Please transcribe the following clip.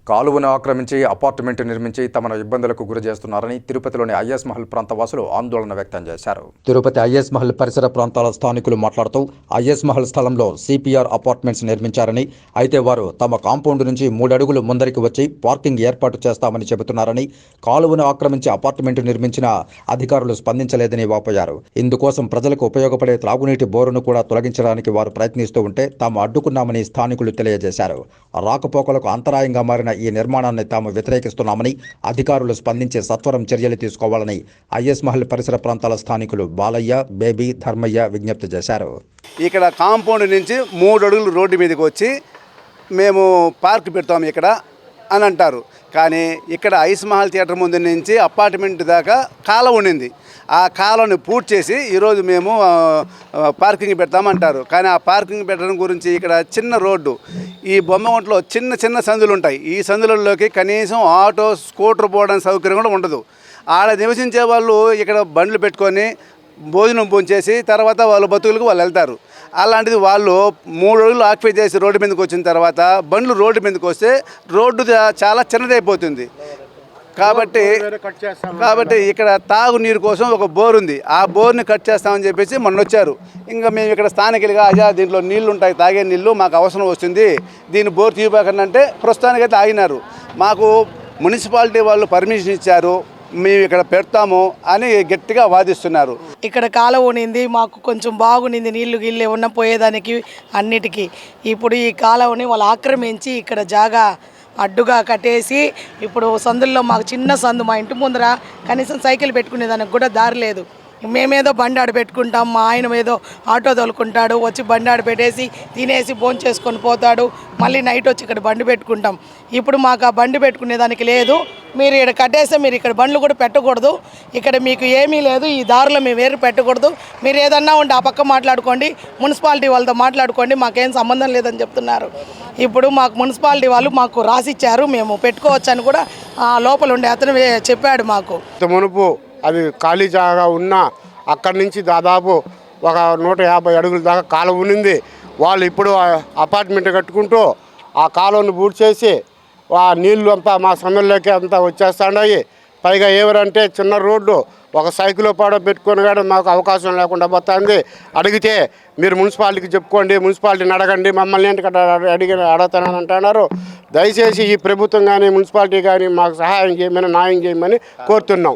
కాలువను ఆక్రమించి అపార్ట్మెంట్ నిర్మించి తమను ఇబ్బందులకు గురి చేస్తున్నారని తిరుపతిలోని ఐఎస్ మహల్ ప్రాంత వాసులు ఆందోళన వ్యక్తం చేశారు. తిరుపతి ఐఎస్ మహల్ పరిసర ప్రాంతాల స్థానికులు మాట్లాడుతూ ఐఎస్ మహల్ స్థలంలో సిపిఆర్ అపార్ట్మెంట్స్ నిర్మించారని, అయితే వారు తమ కాంపౌండ్ నుంచి 3 అడుగులు ముందరికి వచ్చి పార్కింగ్ ఏర్పాటు చేస్తామని చెబుతున్నారని, కాలువను ఆక్రమించి అపార్ట్మెంట్ నిర్మించిన అధికారులు స్పందించలేదని వాపోయారు. ఇందుకోసం ప్రజలకు ఉపయోగపడే త్రాగునీటి బోరును కూడా తొలగించడానికి వారు ప్రయత్నిస్తూ ఉంటే తాము అడ్డుకున్నామని స్థానికులు తెలియజేశారు. రాకపోకలకు అంతరాయంగా మారిన ఈ నిర్మాణాన్ని తాము వ్యతిరేకిస్తున్నామని, అధికారులు స్పందించి సత్వరం చర్యలు తీసుకోవాలని ఐఎస్ మహల్ పరిసర ప్రాంతాల స్థానికులు బాలయ్య, బేబీ, ధర్మయ్య విజ్ఞప్తి చేశారు. ఇక్కడ కాంపౌండ్ నుంచి 3 అడుగులు రోడ్డు మీదకి వచ్చి మేము పార్క్ పెడతాము ఇక్కడ అని అంటారు. కానీ ఇక్కడ ఐస్ మహల్ థియేటర్ ముందు నుంచి అపార్ట్మెంట్ దాకా కాలువ ఉండింది. ఆ కాలువని పూర్తి చేసి ఈరోజు మేము పార్కింగ్ పెడతామంటారు. కానీ ఆ పార్కింగ్ పెట్టడం గురించి ఇక్కడ చిన్న రోడ్డు, ఈ బొమ్మగుంటలో చిన్న చిన్న సందులు ఉంటాయి. ఈ సందులలోకి కనీసం ఆటో, స్కూటర్ పోవడానికి సౌకర్యం కూడా ఉండదు. ఆడ నివసించే వాళ్ళు ఇక్కడ బండ్లు పెట్టుకొని భోజనం భోంచేసి తర్వాత వాళ్ళ బతుకులకు వాళ్ళు వెళ్తారు. అలాంటిది వాళ్ళు 3 అడుగులు ఆక్యుపై చేసి రోడ్డు మీదకి వచ్చిన తర్వాత బండ్లు రోడ్డు మీదకి వస్తే రోడ్డు చాలా చిన్నదైపోతుంది. కాబట్టి ఇక్కడ తాగునీరు కోసం ఒక బోర్ ఉంది. ఆ బోర్ని కట్ చేస్తామని చెప్పేసి మొన్న వచ్చారు. ఇంకా మేము ఇక్కడ స్థానికులుగా అయ్యా దీంట్లో నీళ్లు ఉంటాయి, తాగే నీళ్లు మాకు అవసరం వస్తుంది, దీన్ని బోర్ తీయబాకండి అంటే ప్రస్తుతానికైతే ఆగినారు. మాకు మున్సిపాలిటీ వాళ్ళు పర్మిషన్ ఇచ్చారు, మేము ఇక్కడ పెడతాము అని గట్టిగా వాదిస్తున్నారు. ఇక్కడ కాలువ ఉనింది, మాకు కొంచెం బాగునింది, నీళ్లు గిల్లు ఉన్న పోయేదానికి అన్నిటికీ. ఇప్పుడు ఈ కాలువని వాళ్ళు ఆక్రమించి ఇక్కడ జాగా అడ్డుగా కట్టేసి ఇప్పుడు సందుల్లో మాకు చిన్న సందు, మా ఇంటి ముందర కనీసం సైకిల్ పెట్టుకునేదానికి కూడా దారి లేదు. మేమేదో బండి ఆడ పెట్టుకుంటాం, మా ఆయన ఏదో ఆటో తోలుకుంటాడు, వచ్చి బండి ఆడ పెట్టేసి తినేసి భోజనం చేసుకొని పోతాడు, మళ్ళీ నైట్ వచ్చి ఇక్కడ బండి పెట్టుకుంటాం. ఇప్పుడు మాకు ఆ బండి పెట్టుకునేదానికి లేదు. మీరు ఇక్కడ కట్టేస్తే మీరు ఇక్కడ బండ్లు కూడా పెట్టకూడదు, ఇక్కడ మీకు ఏమీ లేదు, ఈ దారిలో మేము వేరు పెట్టకూడదు, మీరు ఏదన్నా ఉంటే ఆ పక్క మాట్లాడుకోండి, మున్సిపాలిటీ వాళ్ళతో మాట్లాడుకోండి, మాకేం సంబంధం లేదని చెప్తున్నారు. ఇప్పుడు మాకు మున్సిపాలిటీ వాళ్ళు మాకు రాసిచ్చారు, మేము పెట్టుకోవచ్చు అని కూడా లోపల ఉండే అతను చెప్పాడు మాకు. మునుపు అది ఖాళీ జాగా ఉన్నా అక్కడి నుంచి దాదాపు ఒక 150 అడుగుల దాకా కాలువ ఉన్నింది. వాళ్ళు ఇప్పుడు అపార్ట్మెంట్ కట్టుకుంటూ ఆ కాలువను పూర్తి చేసి ఆ నీళ్లు అంతా మా సందుల్లోకి అంతా వచ్చేస్తున్నాయి. పైగా ఎవరంటే చిన్న రోడ్డు, ఒక సైకిల్ పాడ పెట్టుకొని కూడా మాకు అవకాశం లేకుండా పోతుంది. అడిగితే మీరు మున్సిపాలిటీకి చెప్పుకోండి, మున్సిపాలిటీని అడగండి, మమ్మల్ని ఏంటి అడుగుతానని అంటున్నారు. దయచేసి ఈ ప్రభుత్వం కానీ మున్సిపాలిటీ కానీ మాకు సహాయం చేయమని, న్యాయం చేయమని కోరుతున్నాం.